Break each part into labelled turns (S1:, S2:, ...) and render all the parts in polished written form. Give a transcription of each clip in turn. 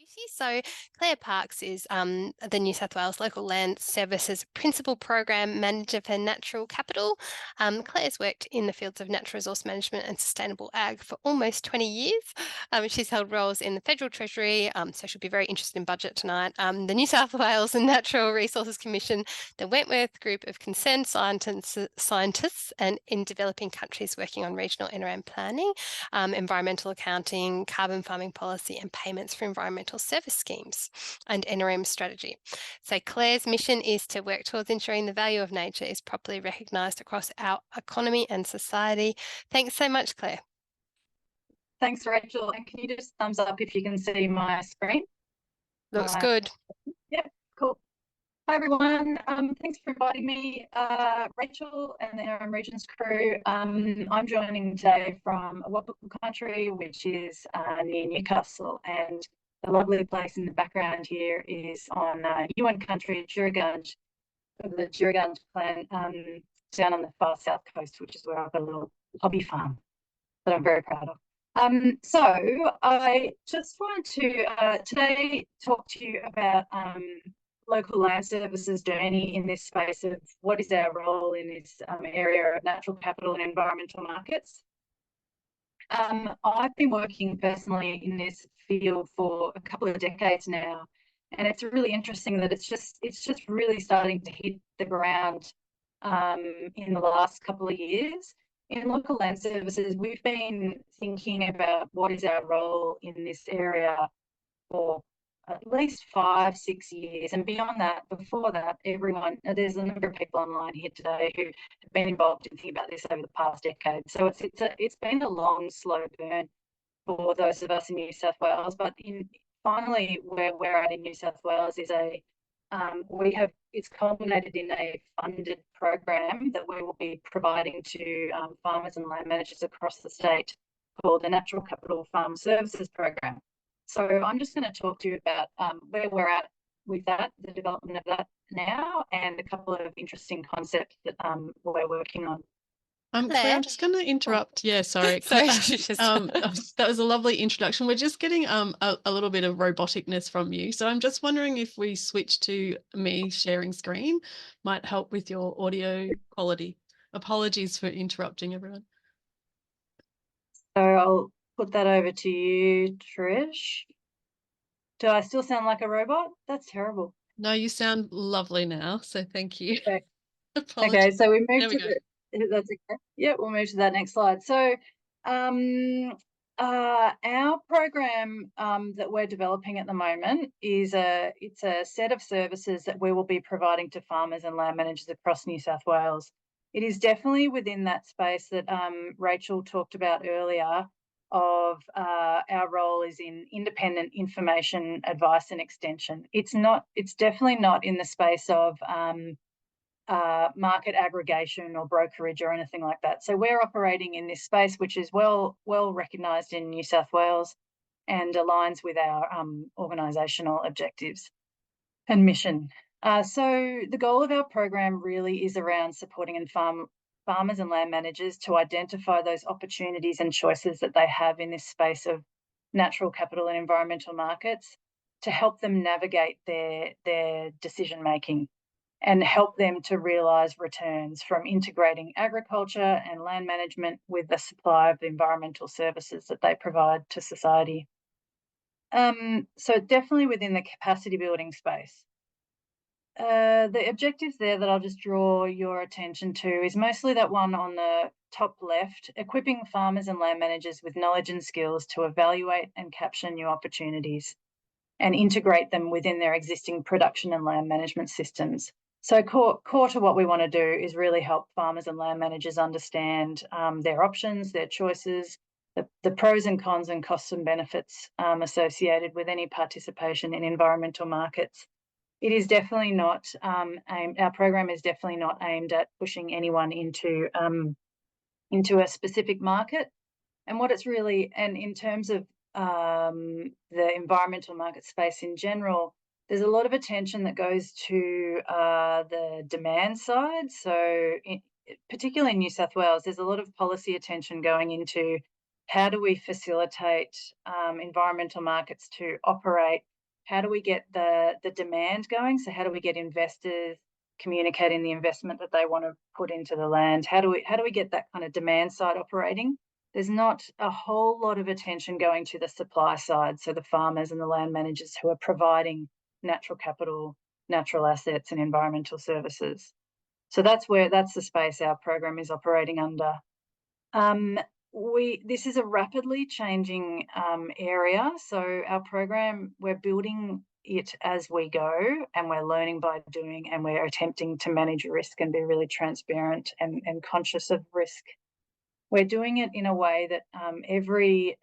S1: Lucy. So Claire Parks is the New South Wales Local Land Services Principal Program Manager for Natural Capital. Claire's worked in the fields of natural resource management and sustainable ag for almost 20 years. She's held roles in the Federal Treasury, so she'll be very interested in budget tonight, the New South Wales and Natural Resources Commission, the Wentworth Group of Concerned Scientists and in developing countries working on regional NRM planning, environmental accounting, carbon farming policy, and payments for environmental service schemes, and NRM strategy. So Claire's mission is to work towards ensuring the value of nature is properly recognised across our economy and society. Thanks so much, Claire.
S2: Thanks, Rachel. And can you just thumbs up if you can see my screen?
S1: Looks good.
S2: Yep, cool. Hi, everyone. Thanks for inviting me, Rachel and the NRM Regions crew. I'm joining today from Awabakal country, which is near Newcastle, and the lovely place in the background here is on Yuin country, Juragunj, the Juragunj clan, down on the far south coast, which is where I've got a little hobby farm that I'm very proud of. So I just wanted to today talk to you about local land services journey in this space of what is our role in this area of natural capital and environmental markets. I've been working personally in this field for a couple of decades now, and it's really interesting that it's just really starting to hit the ground in the last couple of years. In local land services, we've been thinking about what is our role in this area for at least 5-6 years, and beyond that, before that, there's a number of people online here today who have been involved in thinking about this over the past decade. So it's been a long, slow burn for those of us in New South Wales, but finally where we're at in New South Wales is it's culminated in a funded program that we will be providing to farmers and land managers across the state called the Natural Capital Farm Services Program. So I'm just going to talk to you about where we're at with that, the development of that now, and a couple of interesting concepts that we're working on.
S3: Claire, I'm just going to interrupt. Yeah, sorry.
S1: Sorry.
S3: That was a lovely introduction. We're just getting a little bit of roboticness from you. So I'm just wondering if we switch to me sharing screen might help with your audio quality. Apologies for interrupting everyone.
S2: So I'll put that over to you, Trish. Do I still sound like a robot? That's terrible.
S3: No, you sound lovely now. So thank you.
S2: Okay, so we moved to that's okay. Yeah, we'll move to that next slide. So our program that we're developing at the moment is it's a set of services that we will be providing to farmers and land managers across New South Wales. It is definitely within that space that Rachel talked about earlier of our role is in independent information, advice and extension. It's definitely not in the space of market aggregation or brokerage or anything like that. So we're operating in this space, which is well recognised in New South Wales and aligns with our organisational objectives and mission. So the goal of our program really is around supporting farmers and land managers to identify those opportunities and choices that they have in this space of natural capital and environmental markets to help them navigate their decision making and help them to realise returns from integrating agriculture and land management with the supply of the environmental services that they provide to society. So definitely within the capacity building space. The objectives there that I'll just draw your attention to is mostly that one on the top left, equipping farmers and land managers with knowledge and skills to evaluate and capture new opportunities and integrate them within their existing production and land management systems. So core to what we want to do is really help farmers and land managers understand their options, their choices, the pros and cons and costs and benefits associated with any participation in environmental markets. It is definitely not our program is definitely not aimed at pushing anyone into a specific market. And what it's really, and in terms of the environmental market space in general, there's a lot of attention that goes to the demand side. So particularly in New South Wales, there's a lot of policy attention going into how do we facilitate environmental markets to operate how do we get the demand going? So how do we get investors communicating the investment that they want to put into the land? How do we get that kind of demand side operating? There's not a whole lot of attention going to the supply side, so the farmers and the land managers who are providing natural capital, natural assets and environmental services. So that's the space our program is operating under. This is a rapidly changing area, so our program, we're building it as we go, and we're learning by doing, and we're attempting to manage risk and be really transparent and conscious of risk. We're doing it in a way that every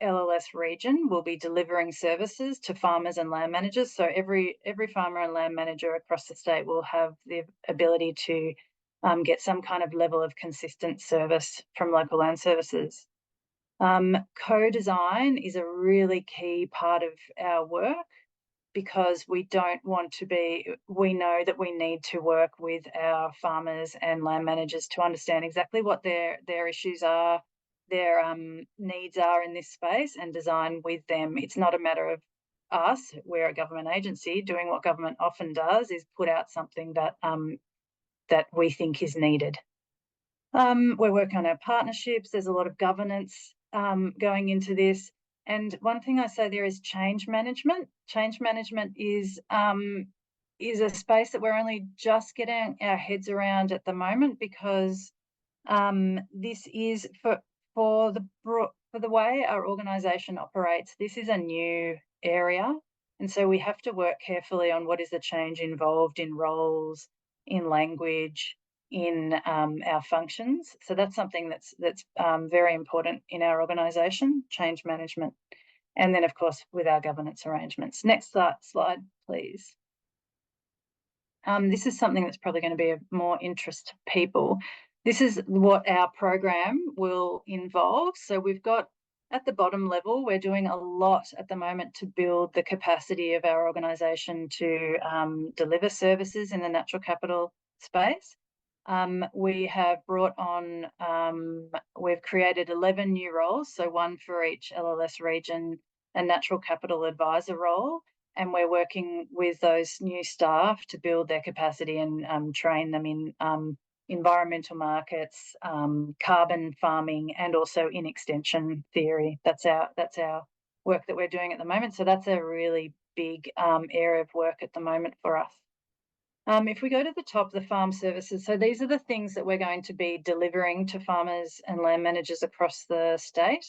S2: LLS region will be delivering services to farmers and land managers. So every farmer and land manager across the state will have the ability to get some kind of level of consistent service from local land services. Co-design is a really key part of our work, because we know that we need to work with our farmers and land managers to understand exactly what their issues are, their needs are in this space, and design with them. It's not a matter of us, we're a government agency, doing what government often does, is put out something that that we think is needed. We're working on our partnerships. There's a lot of governance going into this. And one thing I say there is change management. Change management is a space that we're only just getting our heads around at the moment, because this is for the way our organisation operates. This is a new area, and so we have to work carefully on what is the change involved in roles, in language, in our functions. So that's something that's very important in our organisation, change management. And then, of course, with our governance arrangements. Next slide, please. This is something that's probably going to be of more interest to people. This is what our program will involve. So we've got, at the bottom level, we're doing a lot at the moment to build the capacity of our organisation to deliver services in the natural capital space. We have brought on, we've created 11 new roles, so one for each LLS region, a natural capital advisor role, and we're working with those new staff to build their capacity and train them in environmental markets, carbon farming, and also in extension theory. That's our work that we're doing at the moment. So that's a really big area of work at the moment for us. If we go to the top, the farm services, so these are the things that we're going to be delivering to farmers and land managers across the state.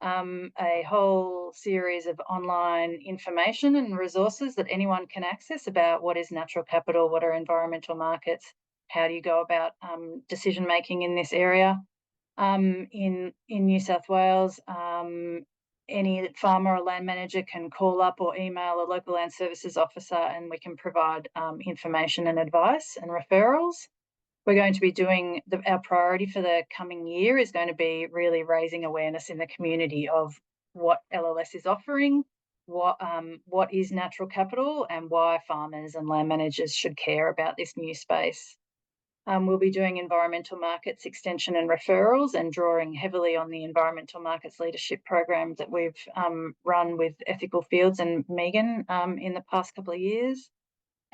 S2: A whole series of online information and resources that anyone can access about what is natural capital, what are environmental markets, how do you go about decision making in this area. In New South Wales, any farmer or land manager can call up or email a local land services officer, and we can provide information and advice and referrals. We're going to be doing, our priority for the coming year is going to be really raising awareness in the community of what LLS is offering, what is natural capital, and why farmers and land managers should care about this new space. We'll be doing environmental markets extension and referrals, and drawing heavily on the environmental markets leadership program that we've run with Ethical Fields and Megan in the past couple of years.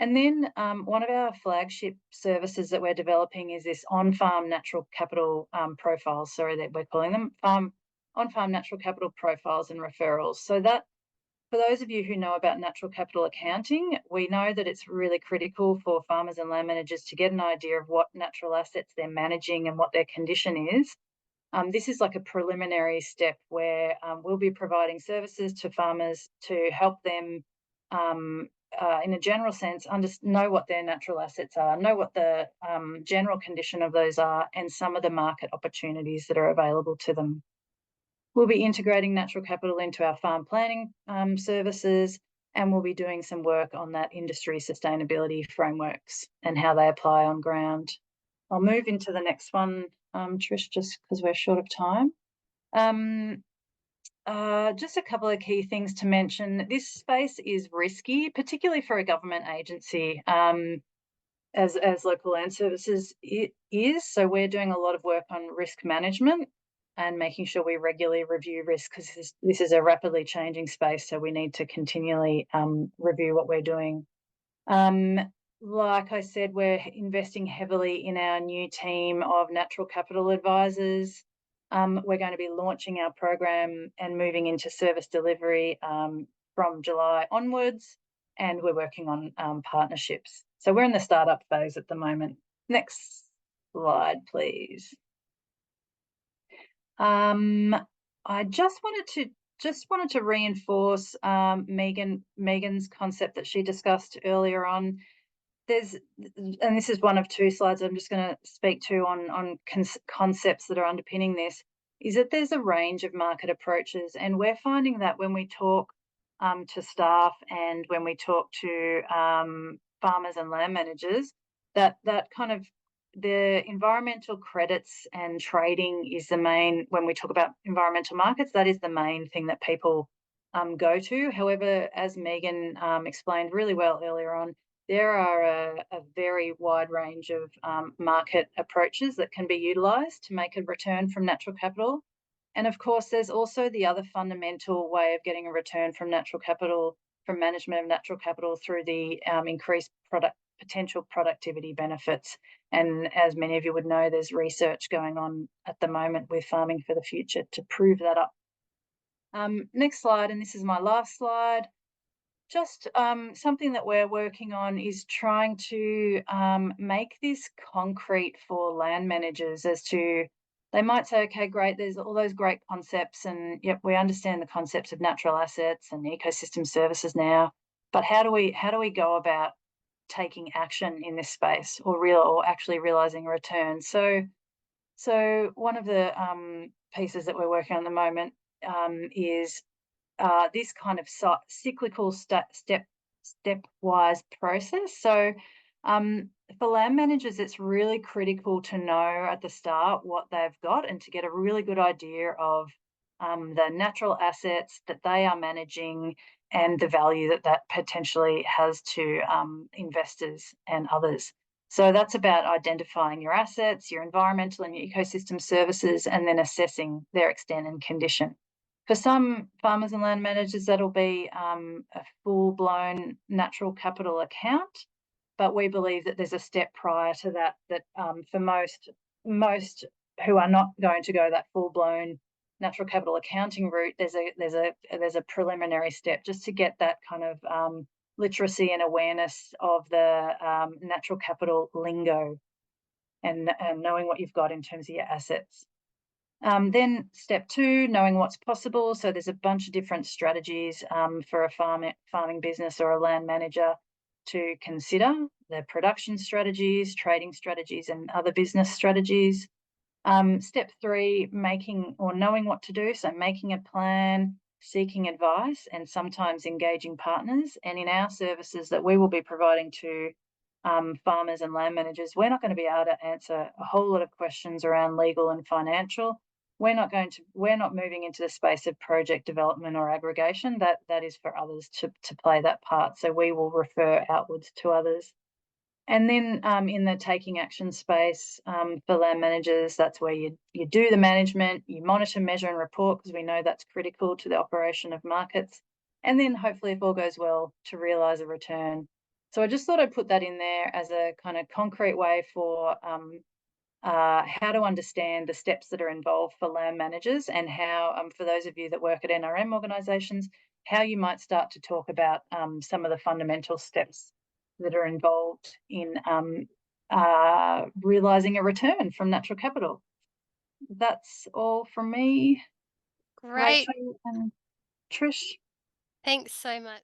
S2: And then one of our flagship services that we're developing is this on-farm natural capital profiles, that we're calling them, on-farm natural capital profiles and referrals. So that, for those of you who know about natural capital accounting, we know that it's really critical for farmers and land managers to get an idea of what natural assets they're managing and what their condition is. This is like a preliminary step where we'll be providing services to farmers to help them in a general sense, know what their natural assets are, know what the general condition of those are, and some of the market opportunities that are available to them. We'll be integrating natural capital into our farm planning services, and we'll be doing some work on that industry sustainability frameworks and how they apply on ground. I'll move into the next one, Trish, just because we're short of time. Just a couple of key things to mention. This space is risky, particularly for a government agency, as Local Land Services is. So we're doing a lot of work on risk management. and making sure we regularly review risk, because this is a rapidly changing space, so we need to continually review what we're doing. Like I said, we're investing heavily in our new team of natural capital advisors. We're going to be launching our program and moving into service delivery from July onwards, and we're working on partnerships. So we're in the startup phase at the moment. Next slide, please. I just wanted to reinforce Megan's concept that she discussed earlier on. And this is one of two slides I'm just going to speak to on concepts that are underpinning this, is that there's a range of market approaches, and we're finding that when we talk to staff and when we talk to farmers and land managers, that kind of the environmental credits and trading is the main, when we talk about environmental markets, that is the main thing that people go to. However, as Megan explained really well earlier on, there are a very wide range of market approaches that can be utilised to make a return from natural capital. And of course, there's also the other fundamental way of getting a return from natural capital, from management of natural capital, through the increased potential productivity benefits. And as many of you would know, there's research going on at the moment with Farming for the Future to prove that up. Next slide, and this is my last slide. Just something that we're working on is trying to make this concrete for land managers, as to, they might say, okay, great, there's all those great concepts, and yep, we understand the concepts of natural assets and ecosystem services now, but how do we go about taking action in this space, or actually realizing a return? So one of the pieces that we're working on at the moment is this kind of cyclical stepwise process. So for land managers, it's really critical to know at the start what they've got, and to get a really good idea of the natural assets that they are managing and the value that that potentially has to investors and others. So that's about identifying your assets, your environmental and your ecosystem services, and then assessing their extent and condition. For some farmers and land managers, that'll be a full-blown natural capital account, but we believe that there's a step prior to that, for most who are not going to go that full-blown natural capital accounting route, there's a preliminary step just to get that kind of literacy and awareness of the natural capital lingo, and knowing what you've got in terms of your assets. Then step two, knowing what's possible. So there's a bunch of different strategies for a farming business or a land manager to consider: the production strategies, trading strategies, and other business strategies. Step three, knowing what to do. So making a plan, seeking advice, and sometimes engaging partners. And in our services that we will be providing to farmers and land managers, we're not going to be able to answer a whole lot of questions around legal and financial. We're not moving into the space of project development or aggregation. That is for others to play that part. So we will refer outwards to others. And then in the taking action space for land managers, that's where you do the management, you monitor, measure and report, because we know that's critical to the operation of markets. And then hopefully, if all goes well, to realise a return. So I just thought I'd put that in there as a kind of concrete way for how to understand the steps that are involved for land managers, and how, for those of you that work at NRM organisations, how you might start to talk about some of the fundamental steps that are involved in realising a return from natural capital. That's all from me.
S1: Great.
S2: Rachel and Trish.
S1: Thanks so much.